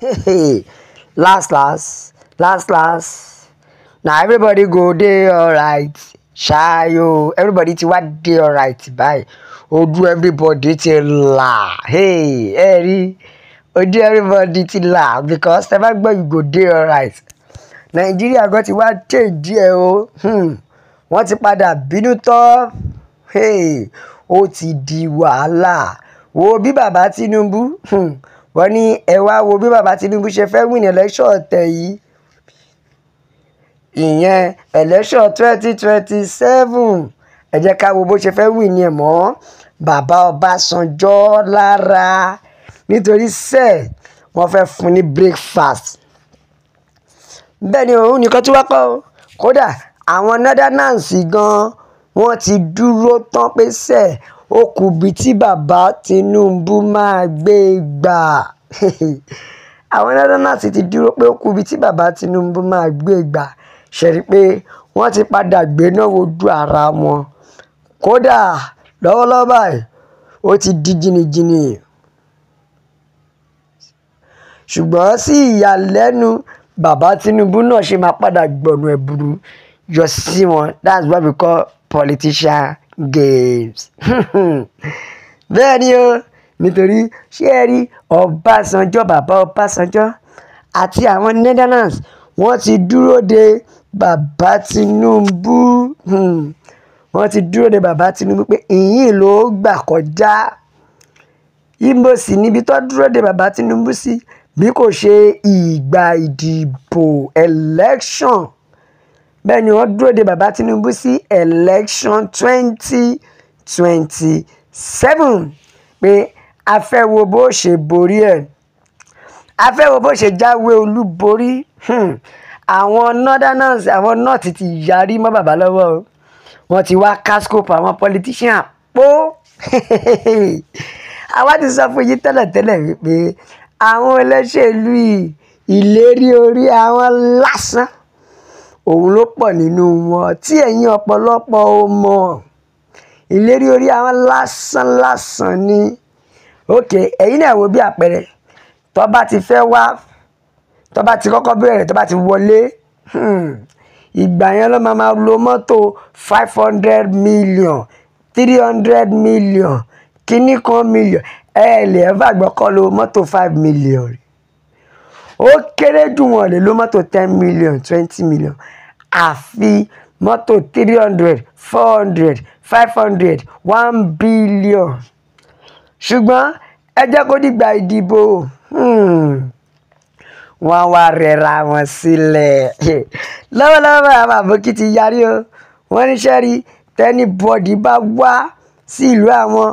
Hey, last. Now everybody go dey alright. Ṣáyò, everybody ti wá dey alright báyìí. Ojú everybody ti là. Hey, ẹ rí, ojú everybody ti là because tẹ́ bá gbọ́ you go dey alright. Nàìjíríà gan ti wá change ẹ o. Wọ́n ti padà bínú tán. Hey, ó ti di wàhálà. Wo bí bàbá Tinubu. Wọ́n ní ẹ wá wo bí bàbá Tinubu ṣe fẹ́ win election ọ̀tẹ̀ yìí. Ìyẹn election 2027. Ẹ jẹ́ ká wo bó ṣe fẹ́ win ẹ̀ mọ́ bàbá Ọbásanjọ́ lára. Nítorí sẹ́ẹ̀ wọ́n fẹ́ fún ní breakfast. Bẹ́ẹ̀ ni òun nìkan tí wá kọ́ o. Kódà àwọn Netherlands gan wọ́n ti dúró tán pé sẹ́ẹ̀ ó kù bí tí bàbá Tinubu máa gbé gbà. Àwọn Netherlands ti dúró pé ó kù bí tí bàbá Tinubu máa gbé gbà. Ṣe rí pé wọ́n ti padà gbéná wojú ara wọn. Kódà lọ́wọ́lọ́wọ́ báyìí ó ti di jìnnìjìnnì. Ṣùgbọ́n sí ìyàlẹ́nu bàbá Tinubu náà ṣe máa padà gbọ̀nù ẹ̀bùrú yọ sí wọn. That's what we call politician games. Bẹ́ẹ̀ ni o, nítorí ṣé ẹ rí Ọbásanjọ́, bàbá Ọbásanjọ́ àti àwọn Netherlands wọ́n ti dúró de bàbá Tinubu. Wọ́n ti dúró de bàbá Tinubu pé ìyìn ló gbà kọjá. Ìbò sì níbi tó dúró de bàbá Tinubu sí bí kò ṣe ìgbà ìdìbò election. Bẹ́ẹ̀ ni wọ́n dúró de bàbá Tinubu sí election 2027 pé a fẹ́ wo bó ṣe borí ẹ̀. A fẹ́ wo bó ṣe jáwé olúborí. Àwọn Northerners, àwọn North ti yarí mọ́ bàbá lọ́wọ́ o. Wọ́n ti wá cascope àwọn politician pó. Àwa ti sọ fún yín tẹ́lẹ̀tẹ́lẹ̀ wípé àwọn olóṣèlú ìlérí orí àwọn lásán òun ló pọ̀ nínú wọn tí ẹ̀yin ọ̀pọ̀lọpọ̀ ò mọ̀. Ìlérí orí àwọn lásán ni. Ok, ẹ̀yin náà wo bí àpẹẹrẹ tó bá ti fẹ́ wá, tó bá ti kọ́kọ́ bẹ̀rẹ̀, tó bá ti wọlé, ìgbà yẹn ló máa lo mọ́tò 500 million 300 million kíní kan million. Ẹ lè ẹ́ fàgbọ́ kọ́ lo mọ́tò 5 million. Ó kéré jù wọ́n lè lo mọ́tò 10 million 20 million. Àfi mọ́tò 300 400 500 1 billion. Ṣùgbọ́n ẹ jẹ́ kó dìgbà ìdìbò. Wọ́n wá rẹra wọn sílẹ̀. Lọ́wọ́lọ́wọ́ àwọn àbókí ti yarí o. Wọ́n ní sẹ́rí tẹ́nibọ́dì bá wá sí ìlú àwọn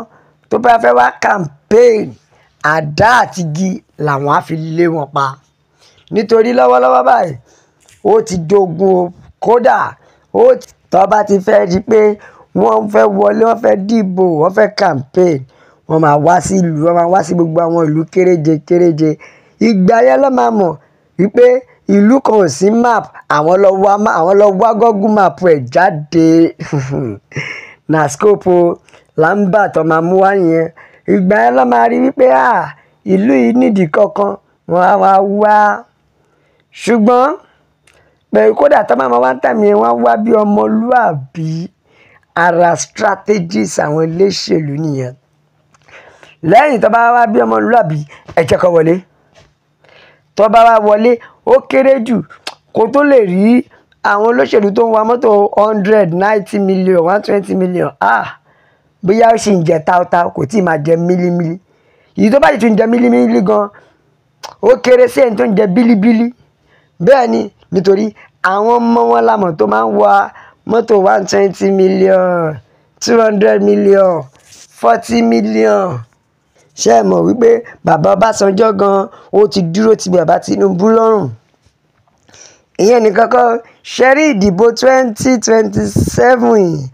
tó bá fẹ́ wá campaign, àdá àti igi làwọn á fi lé wọn pa. Nítorí lọ́wọ́lọ́wọ́ báyìí ó ti dogun o. Kódà tó bá ti fẹ́ di pé wọ́n fẹ́ wọlé, wọ́n fẹ́ dìbò, wọ́n fẹ́ campaign, wọ́n máa wá sí ìlú, wọ́n máa wá sí gbogbo àwọn ìlú kéréje. Ìgbà yẹn ló máa mọ̀ wípé ìlú kan ò sí map, àwọn lọ wá Google map ẹ̀ jáde. Na scope o làǹbà tó máa mú wá yẹn. Ìgbà yẹn ló máa rí wípé ìlú yìí nídìí kankan wọ́n á wá. Ṣùgbọ́n pẹ̀lú kódà tó máa wá ń tàmí ẹ̀ wọ́n wá bí ọmọlúàbí. Ara strategies àwọn olóṣèlú nìyẹn. Lẹ́yìn tó bá wá bí ọmọlúàbí, ẹ jẹ́ kó wọlé. Tó bá wá wọlé, ó kéré jù kó tó lè rí àwọn olóṣèlú tó ń wa mọ́tò 100 90 million 120 million. Bóyá ó sì ń jẹ táútáú, kò tí ì máa jẹ mílímílí. Èyí tó bá sì tún jẹ mílímílí gan, ó kéré sí ẹni tó ń jẹ bílíbílí. Bẹ́ẹ̀ ni, nítorí àwọn ọmọ wọn lámọ̀ tó máa ń wa mọ́tò 120 million 200 million 40 million. Ṣé ẹ mọ̀ wípé bàbá Ọbásanjọ́ gan ó ti dúró ti bàbá Tinubu lọ́rùn. Ìyẹn nìkan kọ́, ṣe rí ìdìbò 2027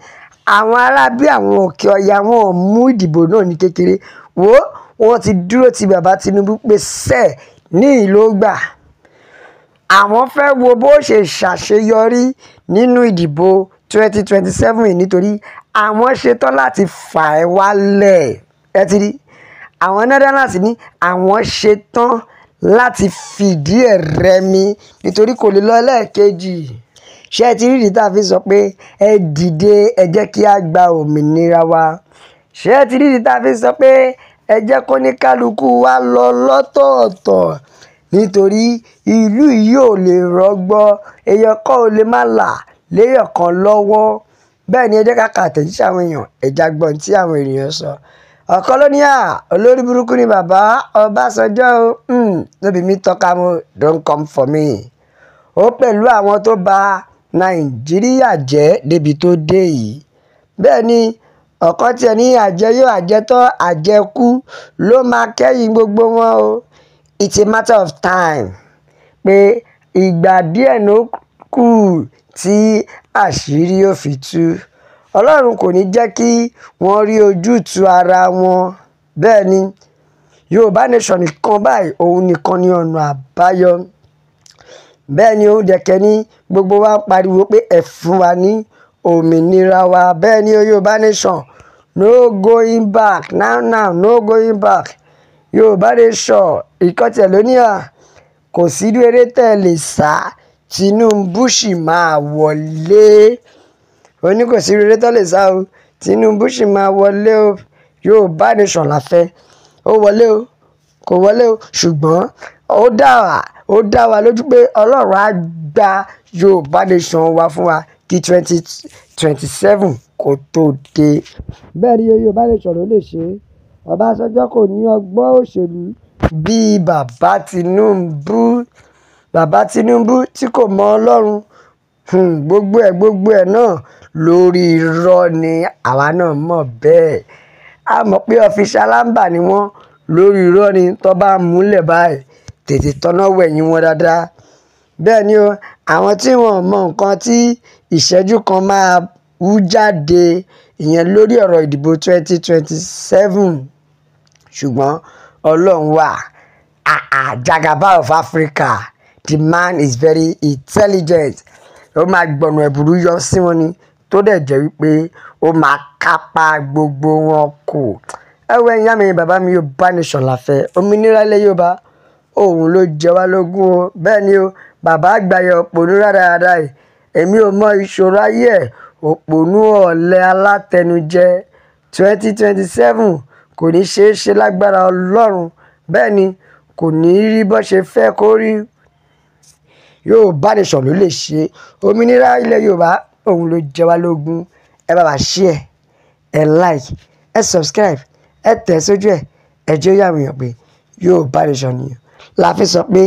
àwọn ará bí àwọn òkè ọya wọn ò mú ìdìbò náà ní kékeré. Wọ́n ti dúró ti bàbá Tinubu pé sẹ́ẹ̀ ní ìlú gbà. Àwọn fẹ́ wo bó ṣe ṣàṣeyọrí nínú ìdìbò 2027 nítorí àwọn ṣetán láti fà ẹ́ wálẹ̀. Ẹ ti rí, àwọn Netherlands ní àwọn ṣetán láti fìdí ẹ̀ rẹmi nítorí kò lè lọ lẹ́ẹ̀kejì. Ṣé ẹ ti rí ìdí tá a fi sọ pé ẹ dìde ẹ jẹ́ kí a gba òmìnira wa? Ṣé ẹ ti rí ìdí tá a fi sọ pé ẹ jẹ́ kó ní kálukú wa lọ lọ́tọ̀ọ̀tọ̀? Nítorí ìlú yìí ò lè rọgbọ, èèyàn kan ò lè má là léèyàn kan lọ́wọ́. Bẹ́ẹ̀ ni ẹ jẹ́ ká ka àtẹ̀jíṣẹ́ àwọn èèyàn, ẹ̀já gbọ́n tí àwọn ènìyàn sọ. Ọ̀kan ló ní olórí burúkú ni bàbá Ọbásanjọ́ o, lóbi mi tọ́ka mo don't come for me. Ó pẹ̀lú àwọn tó bà Nàìjíríà jẹ́ débi tó dé yìí. Bẹ́ẹ̀ ni ọ̀kan tiẹ̀ ní àjẹyó àjẹtọ́ àjẹkú ló máa kẹ́yìn gbogbo wọn o. It's a matter of time pé ìgbà díẹ̀ ló kù tí àṣírí yóò fi tú. Ọlọ́run kò ní jẹ́ kí wọ́n rí ojútùú ara wọn. Bẹ́ẹ̀ ni Yorùbá nation nìkan báyìí òun nìkan ni ọ̀nà àbáyọ. Bẹ́ẹ̀ ni òun dẹ̀kẹ́ ní gbogbo wa pariwo pé ẹ fún wa ní òmìnira wa. Bẹ́ẹ̀ ni Yorùbá nation no going back now no going back. Yorùbá nation ìkọ́tẹ̀ lóníà kò sí eré tẹ̀ lè sá Tinubu sì máa wọlé. Ó ní kò sí eré tẹ̀ lè sá o, Tinubu sì máa wọlé o. Yorùbá nation la fẹ́, ó wọlé o kò wọlé o, ṣùgbọ́n ó dá wa lójú pé Ọlọ́run á gba Yorùbá nation wa fún wa kí 2027 kó tó dé. Bẹ́ẹ̀ ni Yorùbá nation ló lè ṣe. Ọbásanjọ́ kò ní ọgbọ́n òṣèlú bíi bàbá Tinubu tí kò mọ Ọlọ́run. Gbogbo ẹ̀ náà lórí irọ́ ni àwa náà mọ̀ bẹ́ẹ̀. A mọ̀ pé official lamba ni wọ́n, lórí irọ́ ni tó bá múlẹ̀ báyìí tètè tọ́nà wẹ̀yìn wọn dáadáa. Bẹ́ẹ̀ ni àwọn tí wọ́n mọ nǹkan tí ìṣẹ́jú kan máa wú jáde ìyẹn lórí ọ̀rọ̀ ìdìbò 2027. Ṣùgbọ́n Ọlọ́run wà. Jagaba of Africa, the man is very intelligent. Ó máa gbọ̀nà ẹ̀bùrú yọ sí wọn ni tó dẹ̀ jẹ́ wípé ó máa kápá gbogbo wọn kù. Ẹ̀wẹ̀ ìyá mi bàbá mi Yorùbá nation la fẹ́. Òmìnira ilẹ̀ Yorùbá òun ló jẹ wá lógún o. Bẹ́ẹ̀ ni bàbá àgbáyé òpònú rádaràda yìí. Èmi ò mọ ìṣòro ayé ẹ̀, òpònú ọ̀lẹ alátẹnujẹ. 2027 kò ní ṣeé ṣe lágbára Ọlọ́run. Bẹ́ẹ̀ ni kò ní rí bó ṣe fẹ́ kó rí. Yorùbá nation ló lè ṣe. Òmìnira ilẹ̀ Yorùbá òun ló jẹ wá lógún. Ẹ bá wa share, ẹ like, ẹ subscribe, ẹ tẹ̀ sójú ẹ jẹ́ ó yà wọ́n pé Yorùbá nation nìyẹn. La fi sọ pé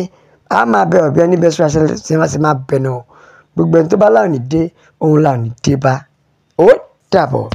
a máa bẹ ọ̀bẹ ní bẹ́ẹ̀ sọ́ra ṣe máa sì máa bẹ̀ náà. Gbogbo ẹni tó bá láwọn ní dé òun láwọn ní dé bá. Ó dàbọ̀.